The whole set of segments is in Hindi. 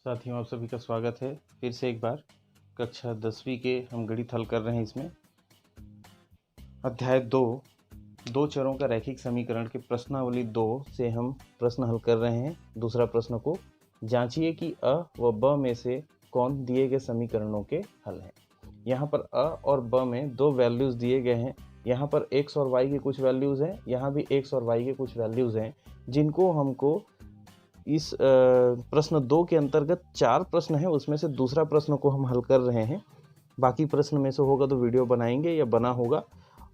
साथियों, आप सभी का स्वागत है। फिर से एक बार कक्षा 10वीं के हम गणित हल कर रहे हैं। इसमें अध्याय 2 चरों का रैखिक समीकरण के प्रश्नावली 2 से हम प्रश्न हल कर रहे हैं। दूसरा प्रश्न को जांचिए कि अ व ब में से कौन दिए गए समीकरणों के हल हैं। यहाँ पर अ और ब में दो वैल्यूज दिए गए हैं। यहाँ पर x और y के कुछ वैल्यूज हैं, यहाँ भी x और y के कुछ वैल्यूज हैं, जिनको हमको इस प्रश्न 2 के अंतर्गत 4 प्रश्न है, उसमें से दूसरा प्रश्न को हम हल कर रहे हैं। बाकी प्रश्न में से होगा तो वीडियो बनाएंगे या बना होगा,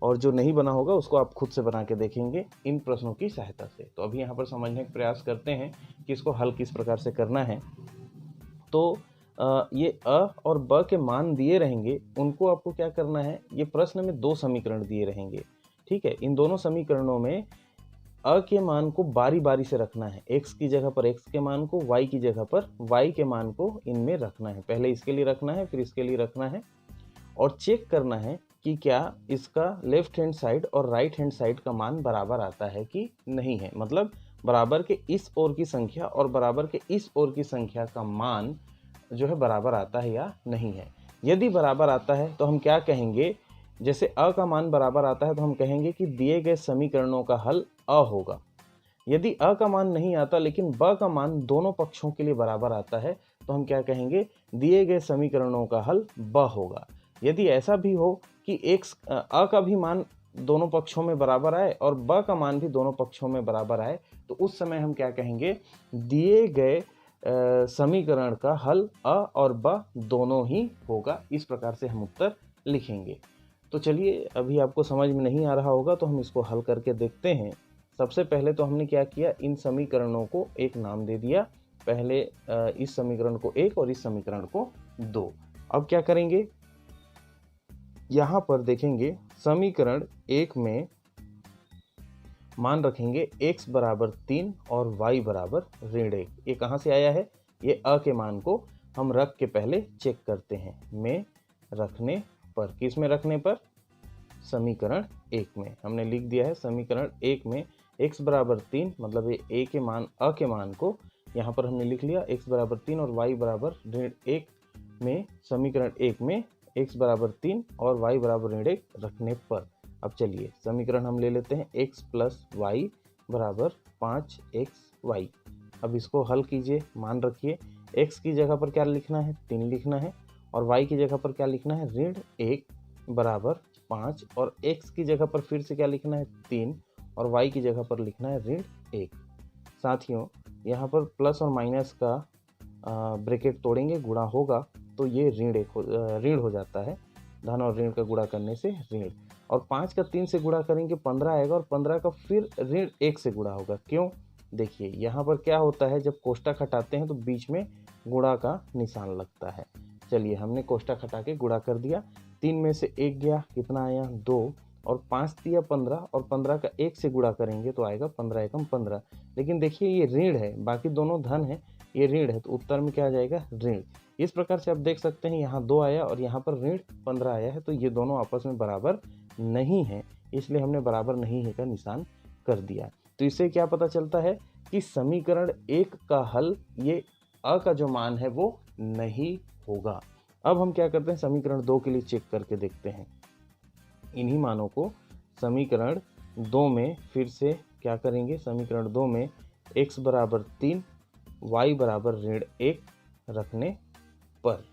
और जो नहीं बना होगा उसको आप खुद से बना के देखेंगे इन प्रश्नों की सहायता से। तो अभी यहाँ पर समझने का प्रयास करते हैं कि इसको हल किस प्रकार से करना है। तो ये अ और ब के मान दिए रहेंगे, उनको आपको क्या करना है, ये प्रश्न में 2 समीकरण दिए रहेंगे, ठीक है। इन दोनों समीकरणों में अ के मान को बारी बारी से रखना है। x की जगह पर x के मान को, y की जगह पर y के मान को इनमें रखना है। पहले इसके लिए रखना है, फिर इसके लिए रखना है, और चेक करना है कि क्या इसका लेफ्ट हैंड साइड और राइट हैंड साइड का मान बराबर आता है कि नहीं है। मतलब बराबर के इस ओर की संख्या और बराबर के इस ओर की संख्या का मान जो है बराबर आता है या नहीं है। यदि बराबर आता है तो हम क्या कहेंगे, जैसे अ का मान बराबर आता है तो हम कहेंगे कि दिए गए समीकरणों का हल अ होगा। यदि अ का मान नहीं आता लेकिन ब का मान दोनों पक्षों के लिए बराबर आता है तो हम क्या कहेंगे, दिए गए समीकरणों का हल ब होगा। यदि ऐसा भी हो कि अ का भी मान दोनों पक्षों में बराबर आए और ब का मान भी दोनों पक्षों में बराबर आए, तो उस समय हम क्या कहेंगे, दिए गए समीकरण का हल अ और ब दोनों ही होगा। इस प्रकार से हम उत्तर लिखेंगे। तो चलिए, अभी आपको समझ में नहीं आ रहा होगा तो हम इसको हल करके देखते हैं। सबसे पहले तो हमने क्या किया, इन समीकरणों को एक नाम दे दिया। पहले इस समीकरण को 1 और इस समीकरण को 2। अब क्या करेंगे, यहाँ पर देखेंगे समीकरण 1 में मान रखेंगे x बराबर 3 और y बराबर ऋण 1। ये कहाँ से आया है, ये अ के मान को हम रख के पहले चेक करते हैं। में रखने पर, किस में रखने पर, समीकरण 1 में हमने लिख दिया है। समीकरण 1 में x बराबर 3, मतलब ये a के मान, अ के मान को यहाँ पर हमने लिख लिया x बराबर 3 और y बराबर ऋण 1 में समीकरण 1 में x बराबर 3 और y बराबर ऋण 1 रखने पर। अब चलिए समीकरण हम ले लेते हैं, x प्लस वाई बराबर 5xy। अब इसको हल कीजिए, मान रखिए। x की जगह पर क्या लिखना है, 3 लिखना है, और y की जगह पर क्या लिखना है, ऋण 1 बराबर 5, और x की जगह पर फिर से क्या लिखना है, 3, और y की जगह पर लिखना है ऋण 1। साथियों, यहाँ पर प्लस और माइनस का ब्रैकेट तोड़ेंगे, गुणा होगा तो ये ऋण हो जाता है। धन और ऋण का गुणा करने से ऋण, और 5 का 3 से गुणा करेंगे 15 आएगा, और 15 का फिर ऋण 1 से गुणा होगा। क्यों, देखिए यहाँ पर क्या होता है, जब कोष्टक हटाते हैं तो बीच में गुणा का निशान लगता है। चलिए, हमने कोष्टक हटा के गुणा कर दिया। 3 में से 1 गया, कितना आया, 2, और 5 दिया 15, और 15 का 1 से गुणा करेंगे तो आएगा 15 एकम 15। लेकिन देखिए ये ऋण है, बाकी दोनों धन है, ये ऋण है, तो उत्तर में क्या आ जाएगा, ऋण। इस प्रकार से आप देख सकते हैं, यहाँ 2 आया और यहाँ पर ऋण 15 आया है, तो ये दोनों आपस में बराबर नहीं है, इसलिए हमने बराबर नहीं है का निशान कर दिया। तो इससे क्या पता चलता है कि समीकरण 1 का हल ये अ का जो मान है वो नहीं होगा। अब हम क्या करते हैं, समीकरण 2 के लिए चेक करके देखते हैं। इन्हीं मानों को समीकरण 2 में फिर से क्या करेंगे, समीकरण 2 में x बराबर 3, y बराबर ऋण 1 रखने पर।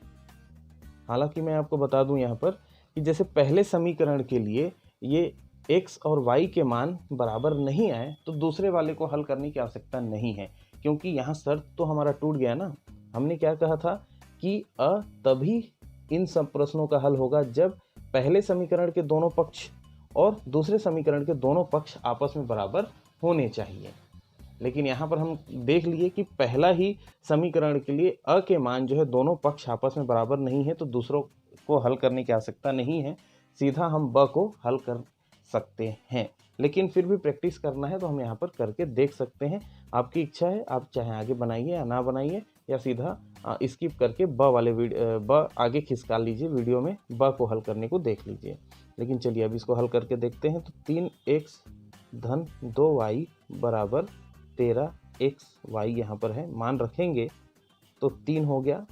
हालांकि मैं आपको बता दूं यहाँ पर कि जैसे पहले समीकरण के लिए ये x और y के मान बराबर नहीं आए तो दूसरे वाले को हल करने की आवश्यकता नहीं है, क्योंकि यहाँ शर्त तो हमारा टूट गया ना। हमने क्या कहा था कि तभी इन सब प्रश्नों का हल होगा जब पहले समीकरण के दोनों पक्ष और दूसरे समीकरण के दोनों पक्ष आपस में बराबर होने चाहिए। लेकिन यहाँ पर हम देख लिए कि पहला ही समीकरण के लिए अ के मान जो है दोनों पक्ष आपस में बराबर नहीं है, तो दूसरों को हल करने की आवश्यकता नहीं है, सीधा हम ब को हल कर सकते हैं। लेकिन फिर भी प्रैक्टिस करना है तो हम यहाँ पर करके देख सकते हैं। आपकी इच्छा है, आप चाहे आगे बनाइए या ना बनाइए, या सीधा स्किप करके ब आगे खिसका लीजिए, वीडियो में ब को हल करने को देख लीजिए। लेकिन चलिए अब इसको हल करके देखते हैं। तो 3x धन 2y बराबर 13xy यहाँ पर है, मान रखेंगे। तो 3 हो गया,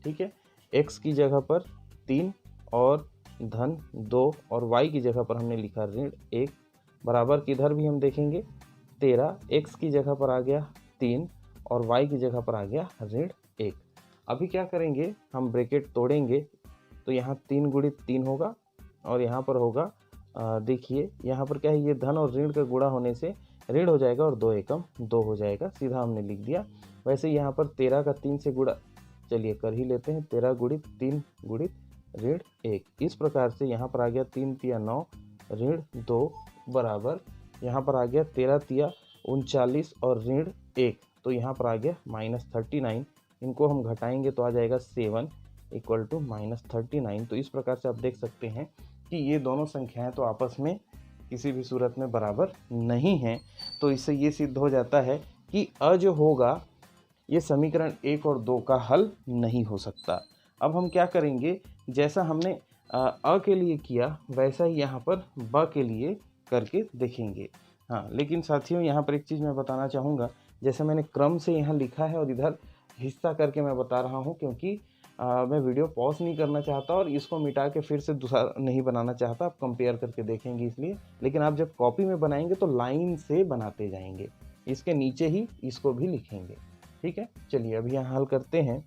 ठीक है। x की जगह पर 3 और धन 2 और y की जगह पर हमने लिखा ऋण 1 बराबर किधर भी हम देखेंगे 13, x की जगह पर आ गया 3 और y की जगह पर आ गया ऋण 1। अभी क्या करेंगे, हम ब्रैकेट तोड़ेंगे तो यहाँ 3 गुणित 3 होगा और यहाँ पर होगा देखिए यहाँ पर क्या है, ये धन और ऋण का गुणा होने से ऋण हो जाएगा और 2 एकम 2 हो जाएगा, सीधा हमने लिख दिया। वैसे यहाँ पर 13 का 3 से गुणा चलिए कर ही लेते हैं, 13 गुणित 3 गुणित ऋण 1। इस प्रकार से यहाँ पर आ गया 3 तिया 9 ऋण 2 बराबर यहाँ पर आ गया 13 तिया 39 और ऋण 1, तो यहाँ पर आ गया -39। इनको हम घटाएंगे तो आ जाएगा 7 इक्वल टू -39। तो इस प्रकार से आप देख सकते हैं कि ये दोनों संख्याएं तो आपस में किसी भी सूरत में बराबर नहीं हैं। तो इससे ये सिद्ध हो जाता है कि अ जो होगा ये समीकरण 1 और 2 का हल नहीं हो सकता। अब हम क्या करेंगे, जैसा हमने अ के लिए किया वैसा ही यहाँ पर ब के लिए करके देखेंगे। हाँ, लेकिन साथियों यहाँ पर एक चीज़ मैं बताना चाहूँगा, जैसे मैंने क्रम से यहाँ लिखा है और इधर हिस्सा करके मैं बता रहा हूँ, क्योंकि मैं वीडियो पॉज नहीं करना चाहता और इसको मिटा के फिर से दूसरा नहीं बनाना चाहता। आप कंपेयर करके देखेंगे इसलिए, लेकिन आप जब कॉपी में बनाएंगे तो लाइन से बनाते जाएंगे, इसके नीचे ही इसको भी लिखेंगे, ठीक है। चलिए अभी यहाँ हल करते हैं।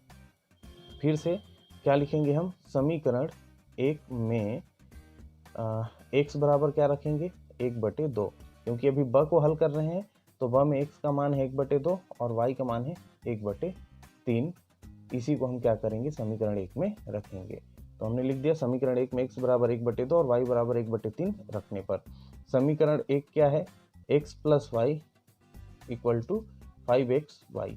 फिर से क्या लिखेंगे हम, समीकरण 1 में x बराबर क्या रखेंगे 1/2, क्योंकि अभी ब को हल कर रहे हैं तो ब में x का मान है 1/2 और y का मान है 1/3। इसी को हम क्या करेंगे समीकरण 1 में रखेंगे। तो हमने लिख दिया समीकरण 1 में x बराबर 1/2 और y बराबर 1/3 रखने पर समीकरण 1 क्या है, x plus y equal to 5xy,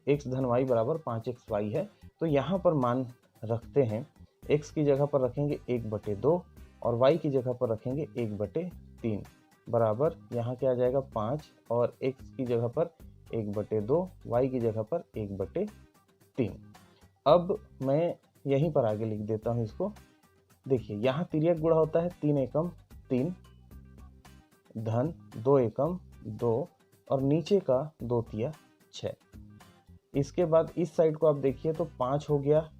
x धन y बराबर 5xy है। तो यहाँ पर मान रखते हैं, x की जगह पर रखेंगे 1/2 और y की जगह पर रखेंगे 1/3 बराबर यहाँ क्या आ जाएगा 5 और x की जगह पर 1/2, y की जगह पर 1/3। अब मैं यहीं पर आगे लिख देता हूँ इसको। देखिए यहाँ तिर्यक गुणा होता है 3 एकम 3 धन 2 एकम 2 और नीचे का 2 तिया 6। इसके बाद इस साइड को आप देखिए तो 5 हो गया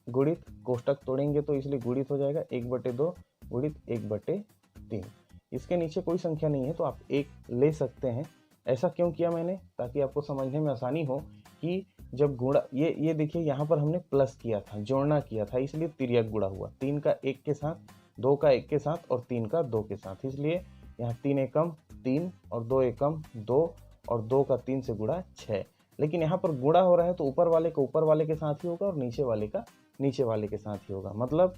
गुणित, कोष्टक तोड़ेंगे तो इसलिए गुणित हो जाएगा 1/2 गुणित 1/3। इसके नीचे कोई संख्या नहीं है तो आप 1 ले सकते हैं। ऐसा क्यों किया मैंने, ताकि आपको समझने में आसानी हो कि जब गुणा ये देखिए यहाँ पर हमने प्लस किया था, जोड़ना किया था, इसलिए तिर्यक गुणा हुआ 3 का 1 के साथ, 2 का 1 के साथ और 3 का 2 के साथ, इसलिए यहाँ 3 एकम 3 और 2 एकम 2 और 2 का 3 से गुणा 6। लेकिन यहाँ पर गुणा हो रहा है तो ऊपर वाले का ऊपर वाले के साथ ही होगा और नीचे वाले का नीचे वाले के साथ ही होगा। मतलब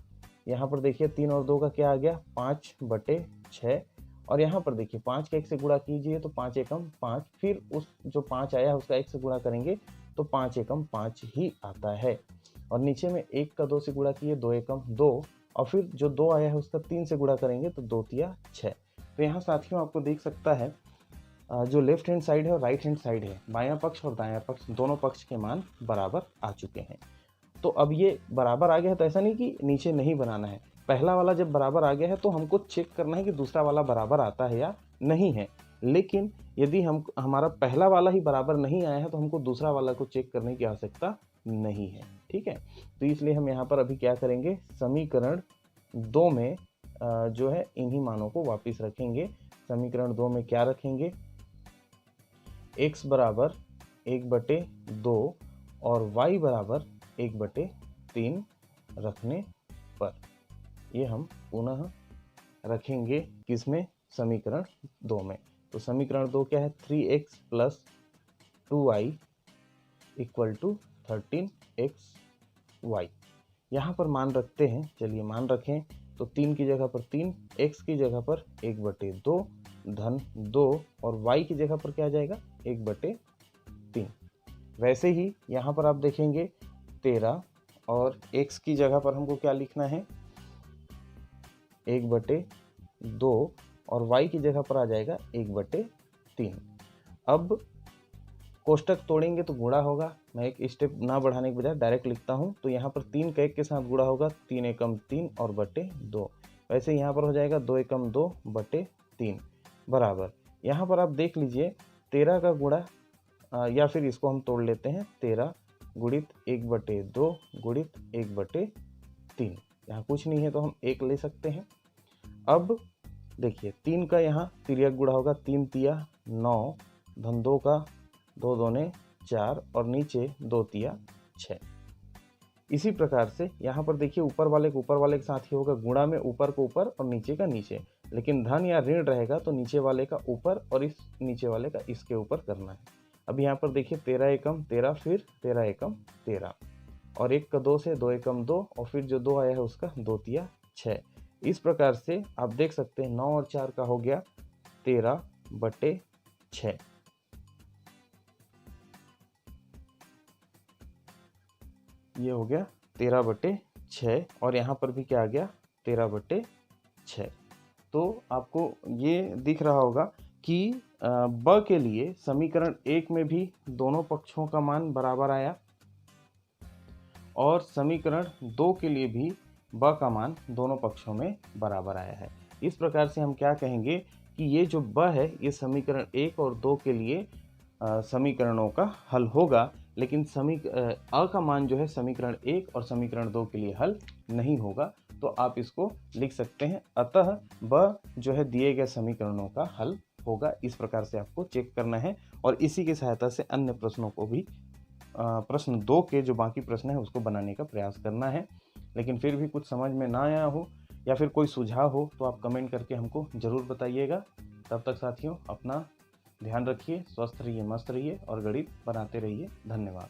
यहाँ पर देखिए 3 और 2 का क्या आ गया 5/6 और यहाँ पर देखिए 5 का 1 से गुणा कीजिए तो 5 एकम 5, फिर उस जो 5 आया है उसका 1 से गुणा करेंगे तो 5 एकम 5 ही आता है। और नीचे में 1 का 2 से गुणा किए 2 एकम 2 और फिर जो 2 आया है उसका 3 से गुणा करेंगे तो 2 तिया 6। तो यहाँ साथियों आपको देख सकता है जो लेफ्ट हैंड साइड है और राइट हैंड साइड है, बायां पक्ष और दायां पक्ष दोनों पक्ष के मान बराबर आ चुके हैं। तो अब ये बराबर आ गया है तो ऐसा नहीं कि नीचे नहीं बनाना है, पहला वाला जब बराबर आ गया है तो हमको चेक करना है कि दूसरा वाला बराबर आता है या नहीं है। लेकिन यदि हमारा पहला वाला ही बराबर नहीं आया है तो हमको दूसरा वाला को चेक करने की आवश्यकता नहीं है, ठीक है। तो इसलिए हम यहाँ पर अभी क्या करेंगे, समीकरण 2 में जो है इन्हीं मानों को वापस रखेंगे। समीकरण 2 में क्या रखेंगे, x बराबर 1/2 और y बराबर 1/3 रखने पर ये हम पुनः रखेंगे किसमें, समीकरण 2 में। तो समीकरण 2 क्या है, 3x plus 2y equal to 13xy। यहाँ पर मान रखते हैं, चलिए मान रखें तो 3 की जगह पर 3, x की जगह पर 1/2 धन 2 और y की जगह पर क्या आ जाएगा 1/3। वैसे ही यहाँ पर आप देखेंगे 13 और x की जगह पर हमको क्या लिखना है 1/2 और y की जगह पर आ जाएगा 1/3। अब कोष्टक तोड़ेंगे तो गुणा होगा, मैं एक स्टेप ना बढ़ाने के बजाय डायरेक्ट लिखता हूँ। तो यहाँ पर 3 का 1 के साथ गुणा होगा 3 एकम 3 और बटे 2, वैसे यहाँ पर हो जाएगा 2 एकम 2 बटे 3 बराबर। यहाँ पर आप देख लीजिए 13 का गुणा या फिर इसको हम तोड़ लेते हैं, 13 गुणित 1/2 गुणित 1/3। यहाँ कुछ नहीं है तो हम 1 ले सकते हैं। अब देखिए 3 का यहाँ तिर्यक गुणा होगा, 3 तिया 9, धन 2 का 2 दूने 4 और नीचे 2 तिया 6। इसी प्रकार से यहाँ पर देखिए ऊपर वाले के साथ ही होगा, गुणा में ऊपर को ऊपर और नीचे का नीचे, लेकिन धन या ऋण रहेगा तो नीचे वाले का ऊपर और इस नीचे वाले का इसके ऊपर करना है। अब यहाँ पर देखिए 13 एकम 13, फिर 13 एकम 13 और 1 का 2 से 2 एकम 2 और फिर जो 2 आया है उसका 2 तिया 6। इस प्रकार से आप देख सकते हैं 9 और 4 का हो गया 13/6। ये हो गया 13/6 और यहाँ पर भी क्या आ गया 13/6। तो आपको ये दिख रहा होगा कि ब के लिए समीकरण 1 में भी दोनों पक्षों का मान बराबर आया और समीकरण 2 के लिए भी ब का मान दोनों पक्षों में बराबर आया है। इस प्रकार से हम क्या कहेंगे कि ये जो ब है ये समीकरण 1 और 2 के लिए समीकरणों का हल होगा, लेकिन अ का मान जो है समीकरण 1 और समीकरण 2 के लिए हल नहीं होगा। तो आप इसको लिख सकते हैं, अतः ब जो है दिए गए समीकरणों का हल होगा। इस प्रकार से आपको चेक करना है और इसी की सहायता से अन्य प्रश्नों को भी प्रश्न 2 के जो बाकी प्रश्न है उसको बनाने का प्रयास करना है। लेकिन फिर भी कुछ समझ में ना आया हो या फिर कोई सुझाव हो तो आप कमेंट करके हमको ज़रूर बताइएगा। तब तक साथियों अपना ध्यान रखिए, स्वस्थ रहिए, मस्त रहिए और गणित बनाते रहिए। धन्यवाद।